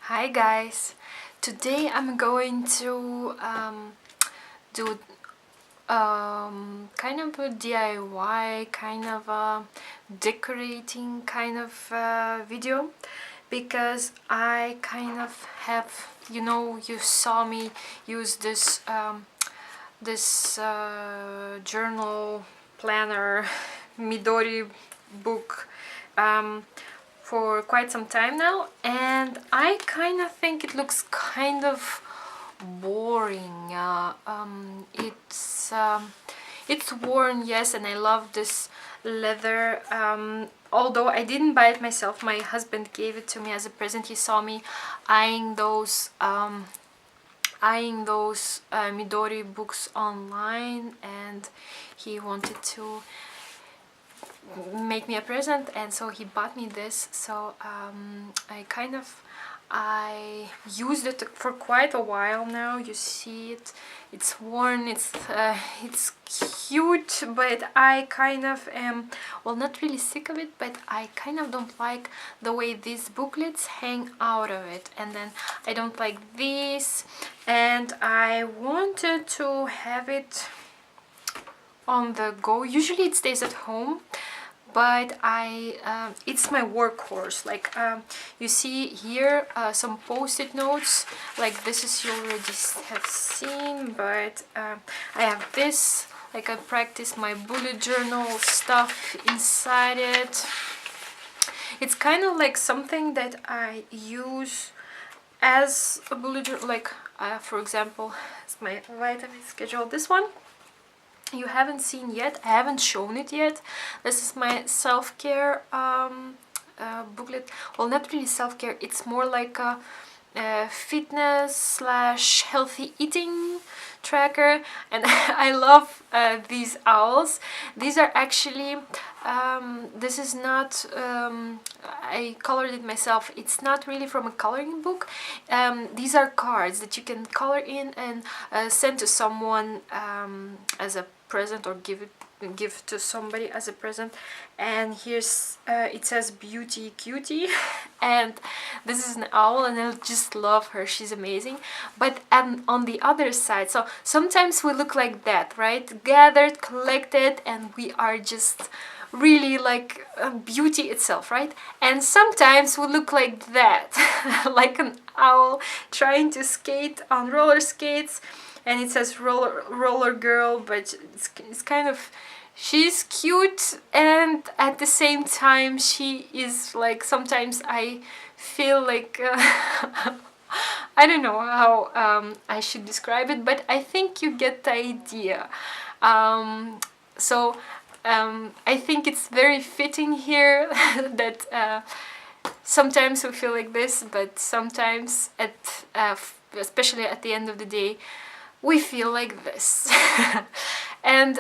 Hi guys! Today I'm going to do kind of a DIY, kind of a decorating kind of video, because I kind of have, you saw me use this journal planner Midori book for quite some time now, and I kind of think it looks kind of boring. It's worn, yes, and I love this leather. Although I didn't buy it myself, my husband gave it to me as a present. He saw me eyeing those Midori books online, and he wanted to make me a present, and so he bought me this. So I used it for quite a while now. You see it, it's worn, it's cute, but I kind of am, well, not really sick of it, but I kind of don't like the way these booklets hang out of it, and then I don't like these, and I wanted to have it on the go. Usually it stays at home, but it's my workhorse. Like you see here some post-it notes, like this is, you already have seen, but I have this, like I practice my bullet journal stuff inside it. It's kind of like something that I use as a bullet journal, like for example, it's my vitamin schedule, this one you haven't seen yet, I haven't shown it yet. This is my self-care booklet. Well, not really self-care, it's more like a fitness slash healthy eating tracker, and I love these owls. These are actually this is not I colored it myself. It's not really from a coloring book. These are cards that you can color in and send to someone as a present, or give to somebody as a present. And here's it says beauty cutie, and this is an owl, and I just love her, she's amazing. But on the other side, so sometimes we look like that, right, gathered, collected, and we are just really like beauty itself, right? And sometimes we look like that like an owl trying to skate on roller skates, and it says roller girl, but it's kind of, she's cute, and at the same time she is like, sometimes I feel like I don't know how I should describe it, but I think you get the idea. I think it's very fitting here that sometimes we feel like this, but sometimes especially at the end of the day, we feel like this. And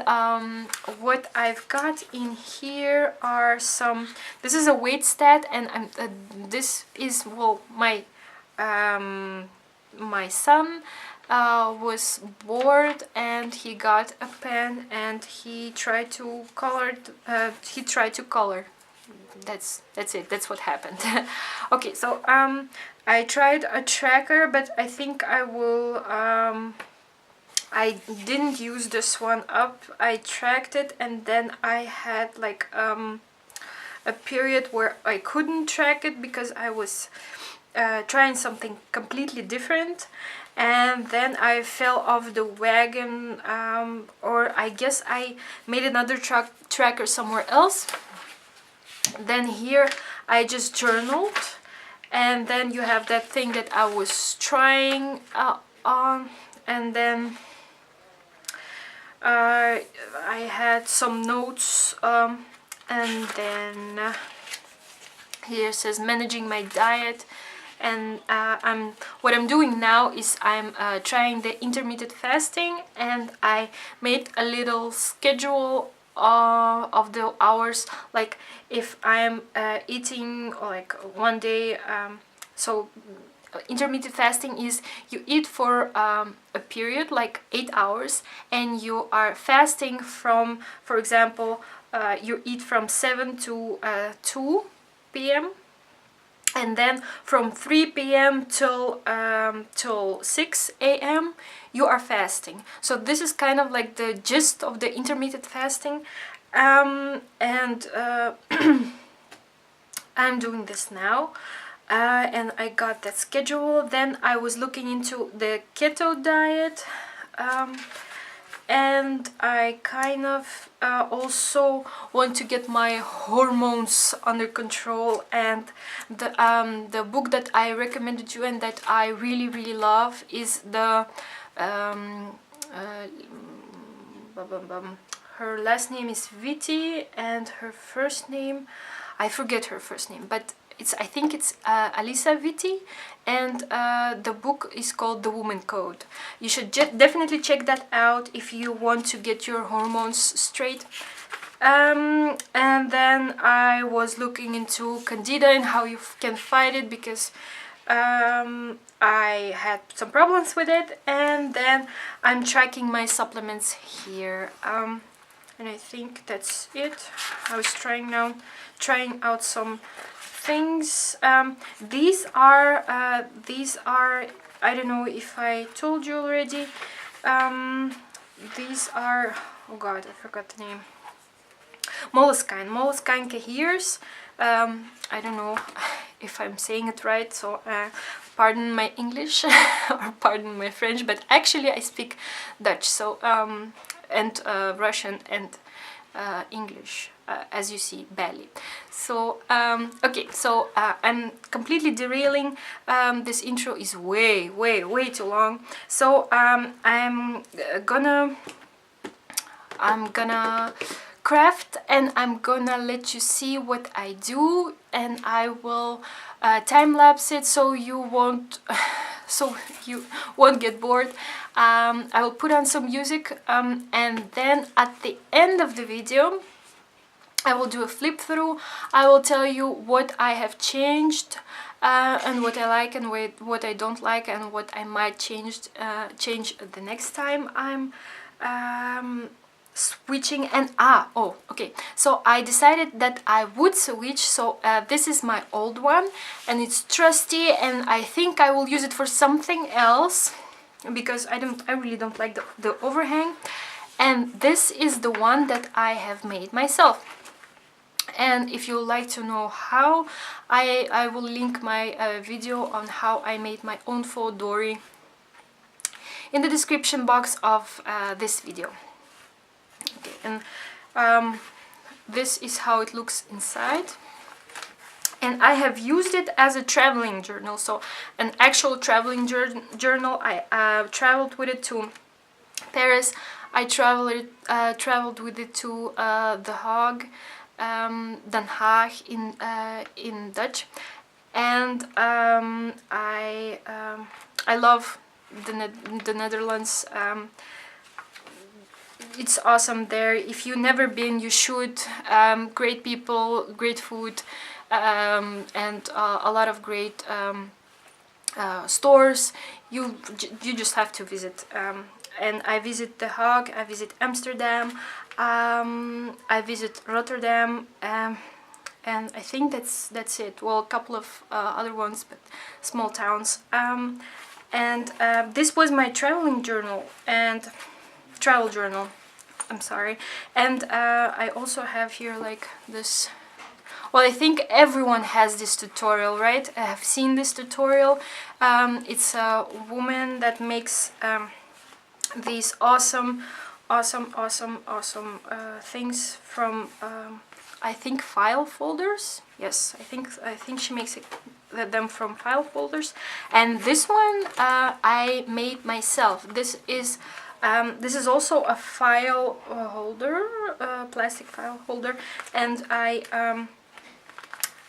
what I've got in here are some, this is a weight stat, and this is, well, my son was bored, and he got a pen, and he tried to color. That's it. That's what happened. Okay, so I tried a tracker, but I think I will. I didn't use this one up. I tracked it, and then I had like a period where I couldn't track it because I was trying something completely different, and then I fell off the wagon, or I guess I made another tracker somewhere else. Then here I just journaled, and then you have that thing that I was trying on, and then I had some notes, and then here says managing my diet. And what I'm doing now is I'm trying the intermittent fasting, and I made a little schedule of the hours, like if I'm eating like one day, so intermittent fasting is you eat for a period like 8 hours, and you are fasting from, for example, you eat from 7 to 2 p.m. and then from 3 p.m. till 6 a.m. you are fasting. So this is kind of like the gist of the intermittent fasting, and I'm doing this now, and I got that schedule. Then I was looking into the keto diet, and I kind of also want to get my hormones under control. And the book that I recommended you and that I really love is the her last name is Vitti, and her first name, I forget her first name, but I think it's Alisa Vitti, and the book is called The Woman Code. You should definitely check that out if you want to get your hormones straight. And then I was looking into Candida and how you can fight it, because I had some problems with it. And then I'm tracking my supplements here, and I think that's it. I was trying out some things. These are I don't know if I told you already. These are, oh god, I forgot the name. Moleskine Cahiers. I don't know if I'm saying it right, so pardon my English or pardon my French, but actually I speak Dutch, so and Russian and English, as you see, barely. So okay, so I'm completely derailing. This intro is way too long, so I'm gonna craft, and I'm gonna let you see what I do, and I will time lapse it so you won't get bored. I will put on some music, and then at the end of the video I will do a flip through. I will tell you what I have changed, and what I like and what I don't like, and what I might change the next time I'm switching. And okay, so I decided that I would switch. So this is my old one, and it's trusty, and I think I will use it for something else, because I really don't like the overhang. And this is the one that I have made myself. And if you would like to know how, I will link my video on how I made my own faux dory in the description box of this video. Okay, and this is how it looks inside. And I have used it as a traveling journal, so an actual traveling journal. I traveled with it to Paris. I traveled with it to The Hague, Den Haag in Dutch, and I love the Netherlands. It's awesome there. If you've never been, you should. Great people, great food, and a lot of great stores. You just have to visit. And I visit The Hague, I visit Amsterdam, I visit Rotterdam, and I think that's it. Well, a couple of other ones, but small towns. And this was my travel journal. I'm sorry. And I also have here like this. Well, I think everyone has this tutorial, right? I have seen this tutorial. It's a woman that makes these awesome things from I think file folders. Yes, I think she makes them from file folders. And this one I made myself. This is also a file holder, plastic file holder, and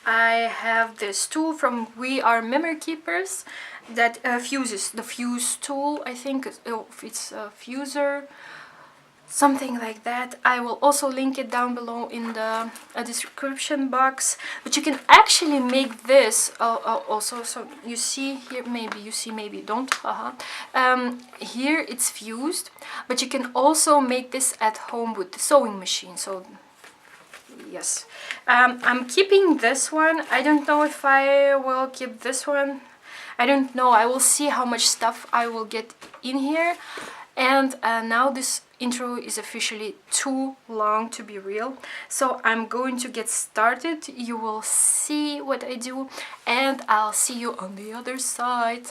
I have this tool from We Are Memory Keepers that fuses, the fuse tool. I think it's a fuser, something like that. I will also link it down below in the description box. But you can actually make this also. So you see here, maybe you see, maybe you don't. Here it's fused, but you can also make this at home with the sewing machine. So yes. I'm keeping this one. I don't know if I will keep this one. I don't know. I will see how much stuff I will get in here. And now this intro is officially too long to be real. So I'm going to get started. You will see what I do, and I'll see you on the other side.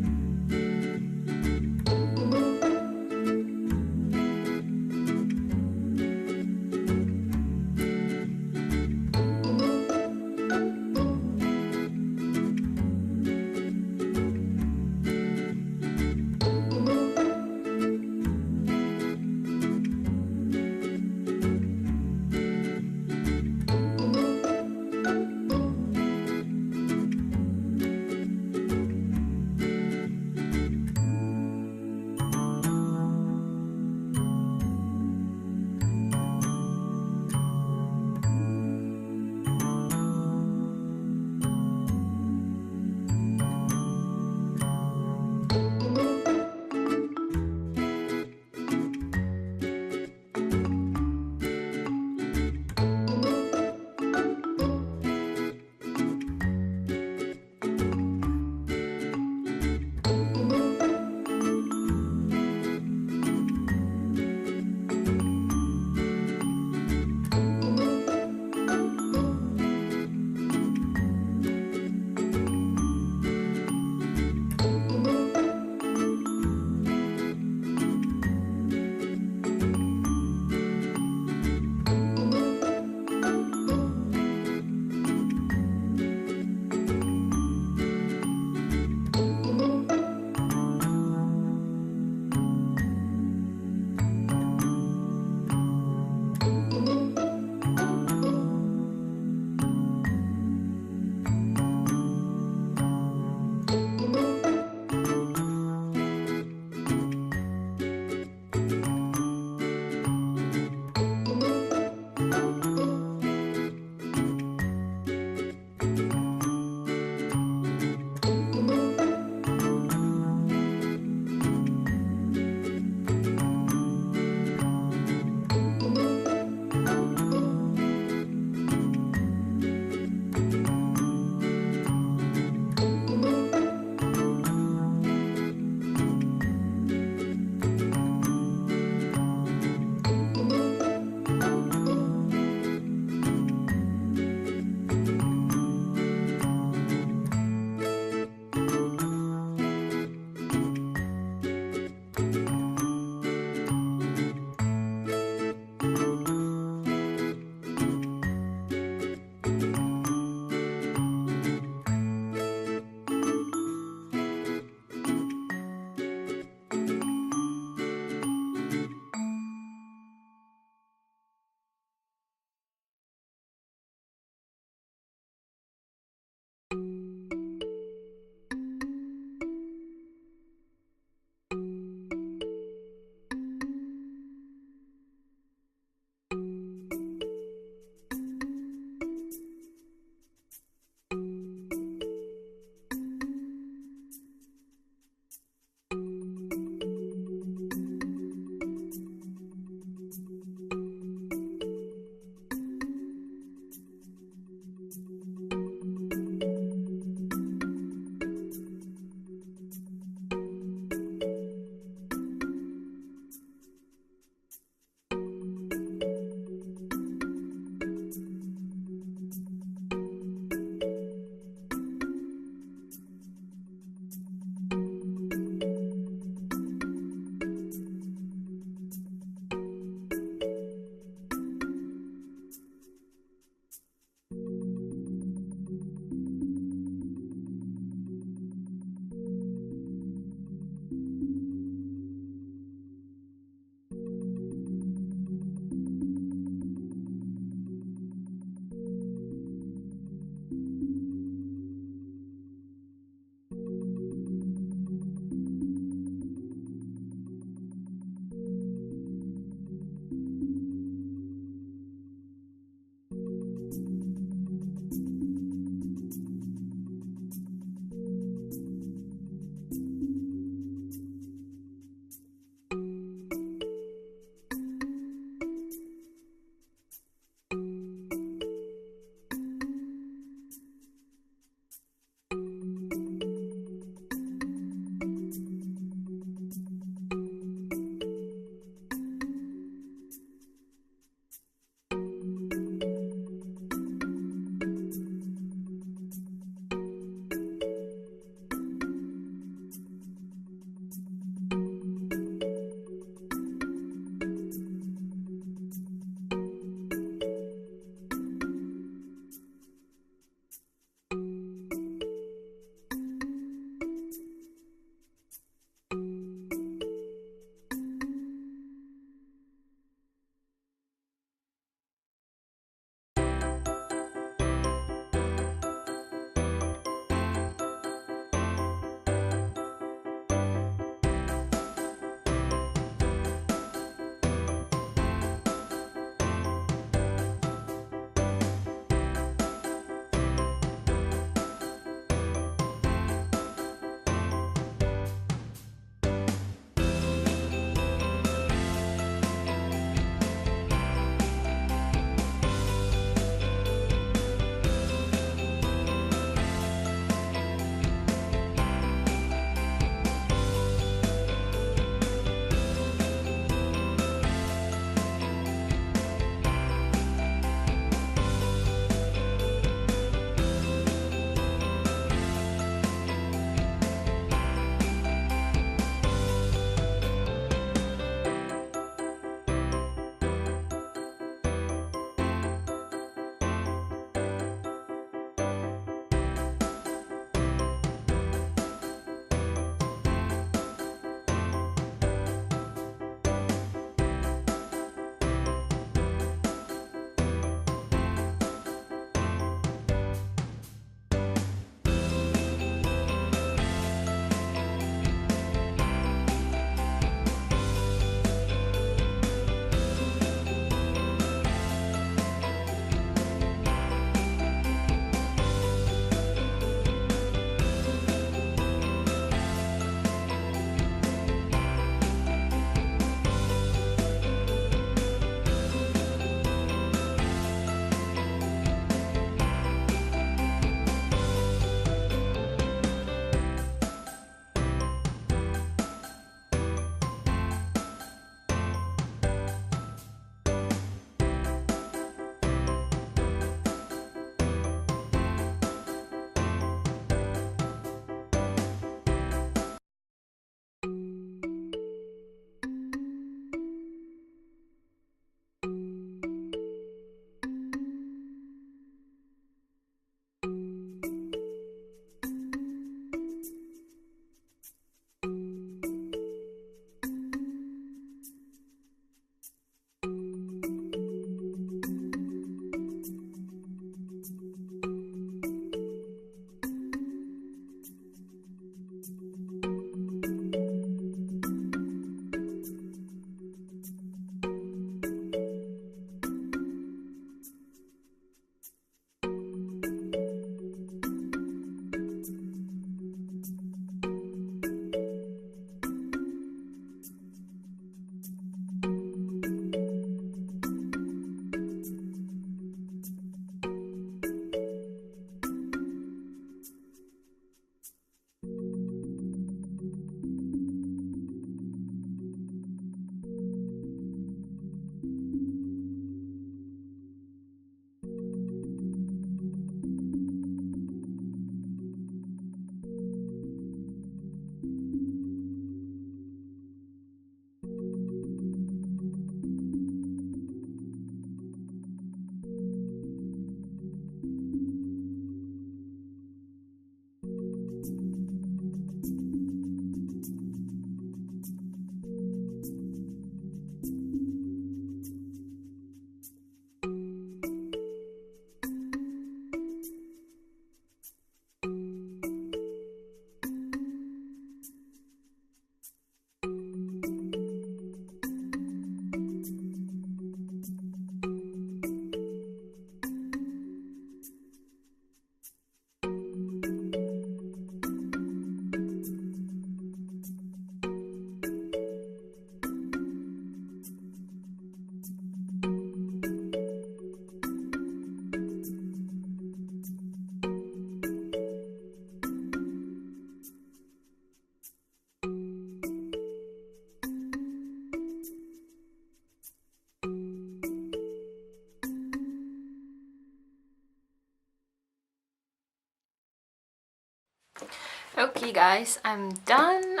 Okay guys, I'm done.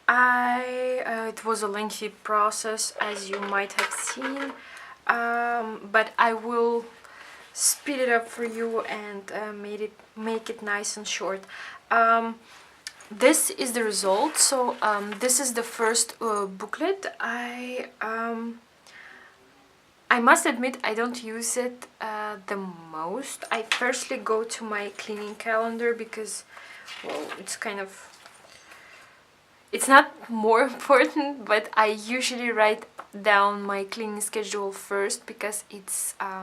It was a lengthy process, as you might have seen, but I will speed it up for you and make it nice and short. This is the result. So this is the first booklet. I must admit I don't use it the most. I firstly go to my cleaning calendar because, well, it's not more important, but I usually write down my cleaning schedule first because it's I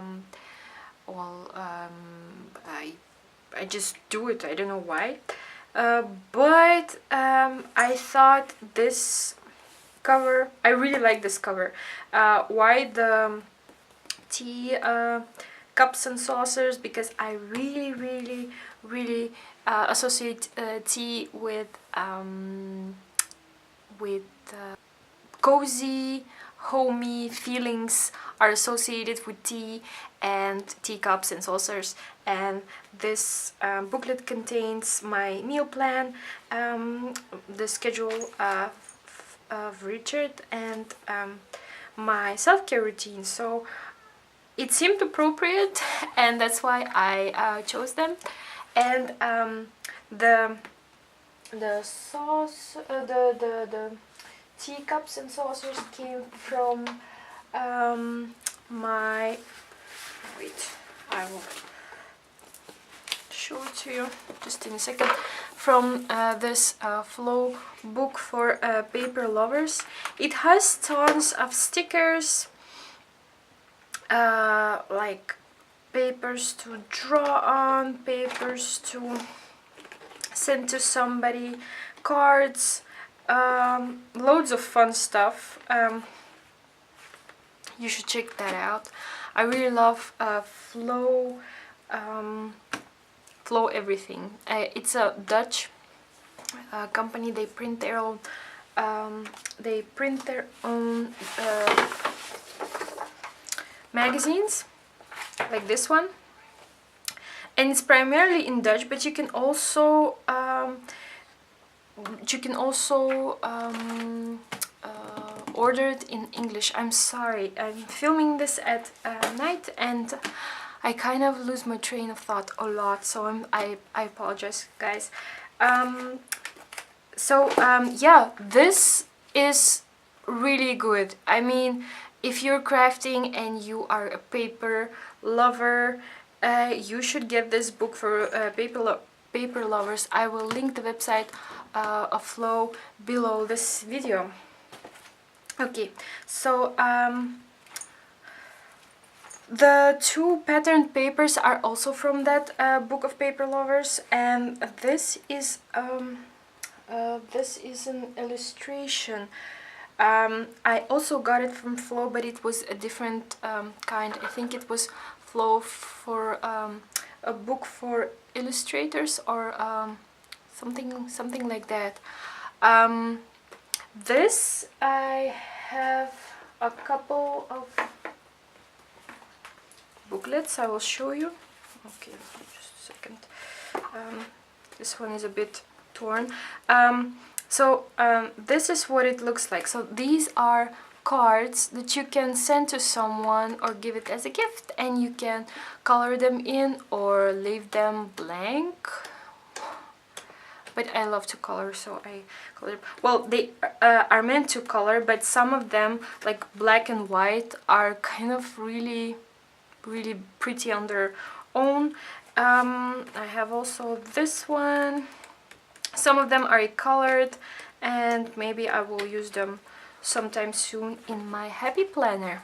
just do it. I don't know why, but I thought this cover, I really like this cover. Why the tea cups and saucers? Because I really associate tea with cozy, homey feelings are associated with tea and teacups and saucers. And this booklet contains my meal plan, the schedule of Richard, and my self-care routine. So it seemed appropriate, and that's why I chose them. And the sauce, the teacups and saucers came from my, wait, I will show it to you just in a second, from this flow book for paper lovers. It has tons of stickers, like papers to draw on, papers to send to somebody, cards, loads of fun stuff. You should check that out. I really love Flow everything. It's a Dutch company. They print their own magazines, like this one, and it's primarily in Dutch, but you can also order it in English. I'm sorry, I'm filming this at night and I kind of lose my train of thought a lot, so I apologize, guys. Yeah, this is really good. I mean, if you're crafting and you are a paper lover, you should get this book for paper lovers. I will link the website of Flow below this video. Okay, so the two patterned papers are also from that book of paper lovers, and this is an illustration. I also got it from Flow, but it was a different kind. I think it was Flow for a book for illustrators, or something like that. This, I have a couple of booklets. I will show you. Okay, just a second. This one is a bit torn. This is what it looks like. So these are cards that you can send to someone or give it as a gift, and you can color them in or leave them blank. But I love to color, so I color. Well, they are meant to color, but some of them, like black and white, are kind of really pretty on their own. I have also this one. Some of them are colored, and maybe I will use them sometime soon in my happy planner.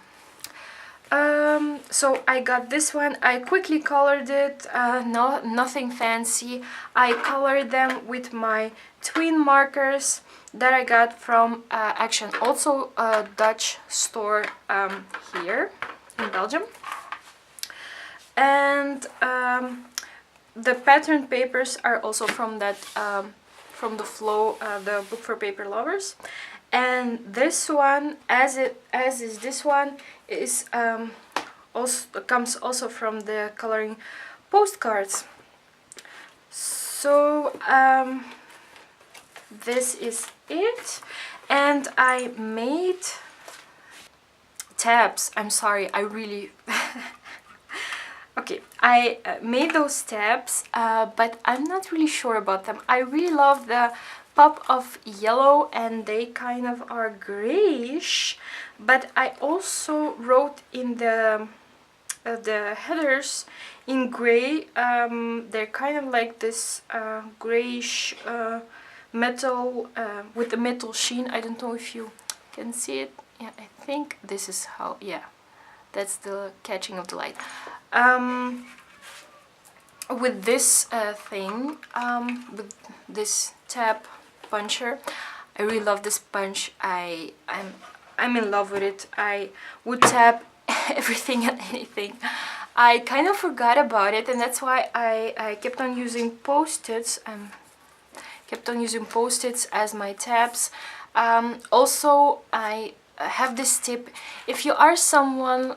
So I got this one. I quickly colored it, nothing fancy. I colored them with my twin markers that I got from Action, also a Dutch store here in Belgium. And the patterned papers are also from that from the Flow, the book for paper lovers. And this one, as is this one, is also comes also from the coloring postcards. So this is it, and I made tabs. I'm sorry, I really okay, I made those tabs, but I'm not really sure about them. I really love the pop of yellow, and they kind of are grayish, but I also wrote in the headers in gray. They're kind of like this grayish metal with the metal sheen. I don't know if you can see it. Yeah, I think this is how, yeah, that's the catching of the light. With this thing, with this tab puncher, I really love this punch. I'm in love with it. I would tab everything and anything. I kind of forgot about it, and that's why I kept on using post-its. Kept on using post-its as my tabs. Also, I have this tip: if you are someone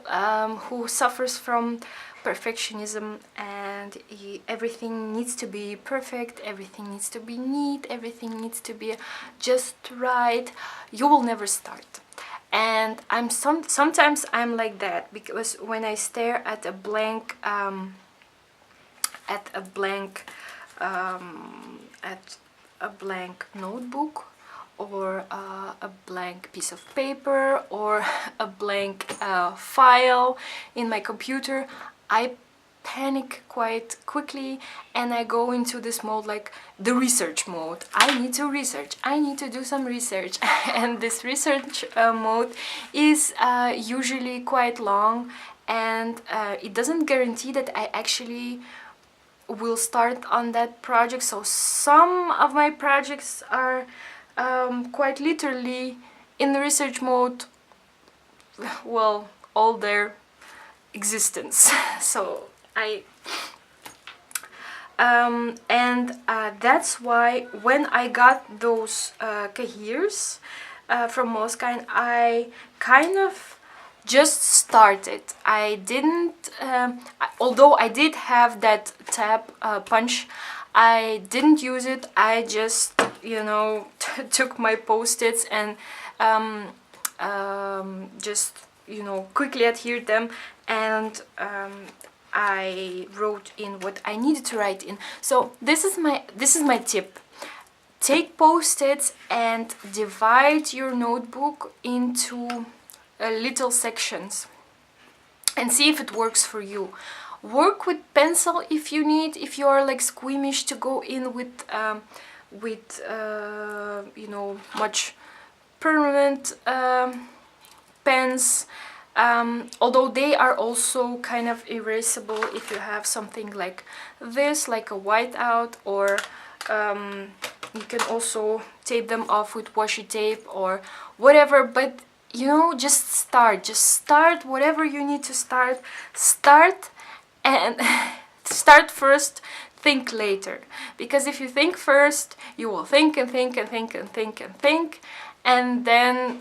who suffers from perfectionism and everything needs to be perfect, everything needs to be neat, everything needs to be just right, you will never start. And sometimes I'm like that, because when I stare at a blank notebook, or a blank piece of paper, or a blank file in my computer, I panic quite quickly, and I go into this mode, like the research mode. I need to research, I need to do some research. And this research mode is usually quite long, and it doesn't guarantee that I actually will start on that project. So some of my projects are quite literally in the research mode, well, all their existence. So that's why when I got those cahiers from Moskine, I kind of just started. I didn't, although I did have that tab punch, I didn't use it. I just, you know, took my post-its and just, you know, quickly adhered them, and I wrote in what I needed to write in. So this is my tip. Take post-its and divide your notebook into little sections and see if it works for you. Work with pencil if you need, if you are like squeamish to go in with you know, much permanent pens. Although they are also kind of erasable if you have something like this, like a whiteout, or you can also tape them off with washi tape or whatever. But you know, just start whatever you need to start. And start first, think later. Because if you think first, you will think and think and think and think and think, and then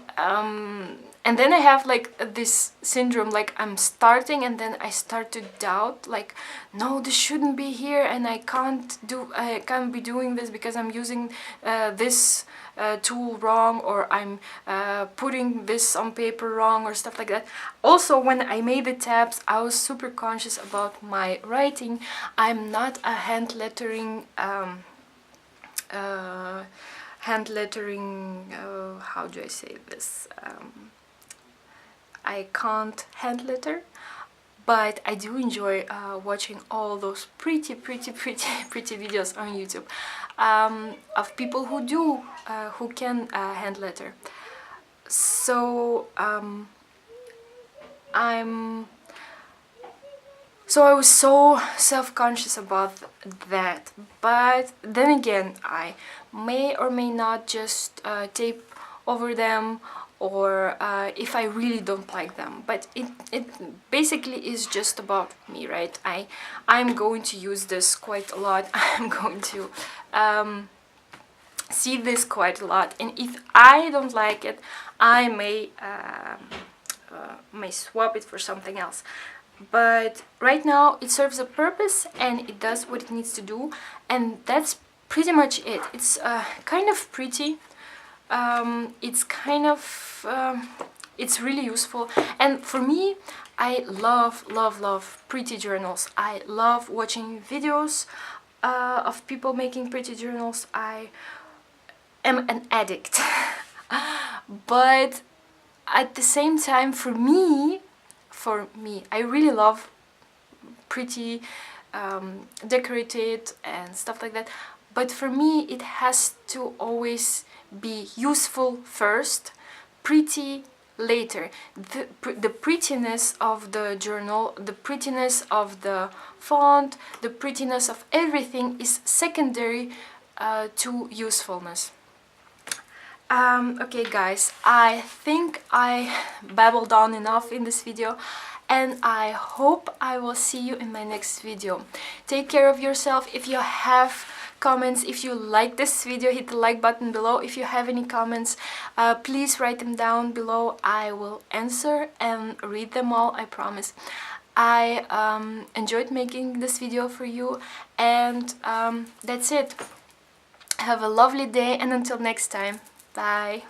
I have like this syndrome, like I'm starting and then I start to doubt, like, no, this shouldn't be here, and I can't be doing this because I'm using this tool wrong, or I'm putting this on paper wrong, or stuff like that. Also, when I made the tabs, I was super conscious about my writing. I'm not a hand lettering how do I say this? I can't hand letter, but I do enjoy watching all those pretty videos on YouTube of people who do, who can hand letter. So I was so self-conscious about that. But then again, I may or may not just tape over them, or if I really don't like them. But it basically is just about me, right? I'm going to use this quite a lot. I'm going to see this quite a lot, and if I don't like it, I may swap it for something else. but right now it serves a purpose and it does what it needs to do, and that's pretty much it. It's kind of pretty. It's kind of it's really useful, and for me, I love pretty journals. I love watching videos of people making pretty journals. I am an addict. But at the same time, for me, I really love pretty decorated and stuff like that. But for me, it has to always be useful first, pretty later. The prettiness of the journal, the prettiness of the font, the prettiness of everything is secondary to usefulness. Okay guys, I think I babbled on enough in this video, and I hope I will see you in my next video. Take care of yourself. If you have comments, if you like this video, hit the like button below. If you have any comments, please write them down below. I will answer and read them all, I promise. I enjoyed making this video for you, and that's it. Have a lovely day, and until next time, bye.